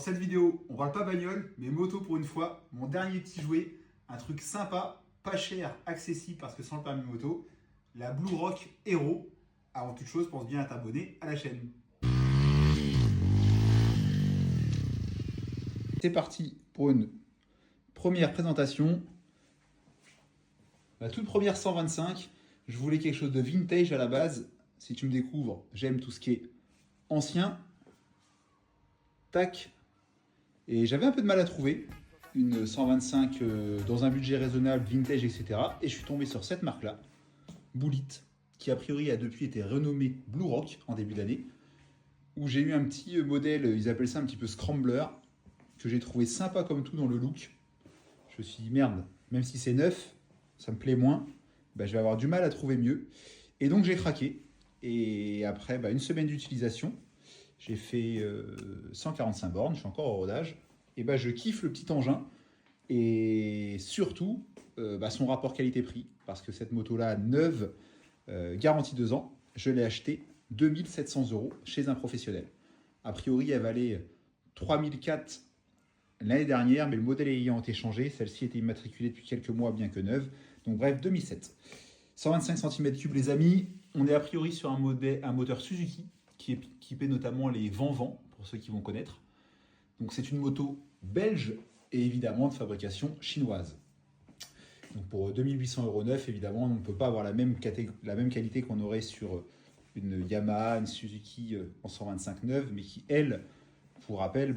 Dans cette vidéo, on parle pas bagnole, mais moto pour une fois. Mon dernier petit jouet, un truc sympa, pas cher, accessible parce que sans le permis moto, la Blue Rock Hero. Avant toute chose, pense bien à t'abonner à la chaîne. C'est parti pour une première présentation. La toute première 125, je voulais quelque chose de vintage à la base. Si tu me découvres, j'aime tout ce qui est ancien. Tac. Et j'avais un peu de mal à trouver une 125 dans un budget raisonnable, vintage, etc. Et je suis tombé sur cette marque-là, Bullitt, qui a priori a depuis été renommée Blue Rock en début d'année, où j'ai eu un petit modèle, ils appellent ça un petit peu scrambler, que j'ai trouvé sympa comme tout dans le look. Je me suis dit, merde, même si c'est neuf, ça me plaît moins, bah, je vais avoir du mal à trouver mieux. Et donc j'ai craqué. Et après une semaine d'utilisation, j'ai fait 145 bornes, je suis encore au rodage. Et je kiffe le petit engin. Et surtout, son rapport qualité-prix. Parce que cette moto-là, neuve, garantie 2 ans, je l'ai achetée 2 700 € chez un professionnel. A priori, elle valait 3004 l'année dernière, mais le modèle ayant été changé, celle-ci était immatriculée depuis quelques mois, bien que neuve. Donc bref, 2007. 125 cm3 les amis. On est a priori sur un moteur Suzuki qui est équipé notamment les vents-vents, pour ceux qui vont connaître. Donc c'est une moto belge et évidemment de fabrication chinoise. Donc pour 2800 € neuf, évidemment, on ne peut pas avoir la même qualité qu'on aurait sur une Yamaha, une Suzuki en 125 neuve, mais qui, elle, pour rappel,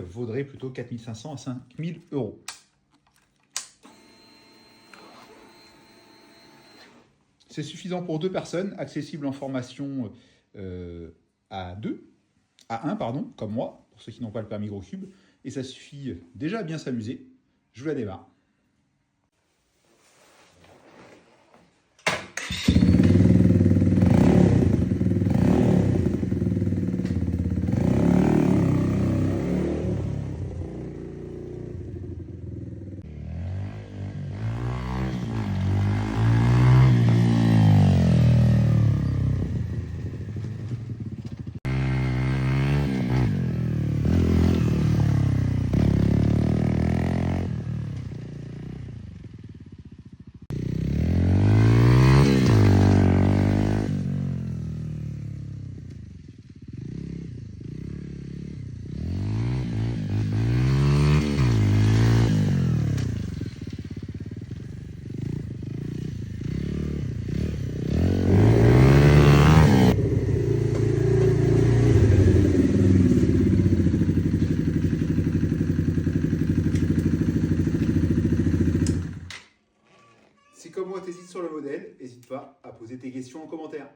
vaudrait plutôt 4500 à 5000 €. C'est suffisant pour 2 personnes, accessible en formation à 1, comme moi, pour ceux qui n'ont pas le permis gros cube. Et ça suffit déjà à bien s'amuser. Je vous la démarre. Si comme moi t'hésites sur le modèle, n'hésite pas à poser tes questions en commentaire.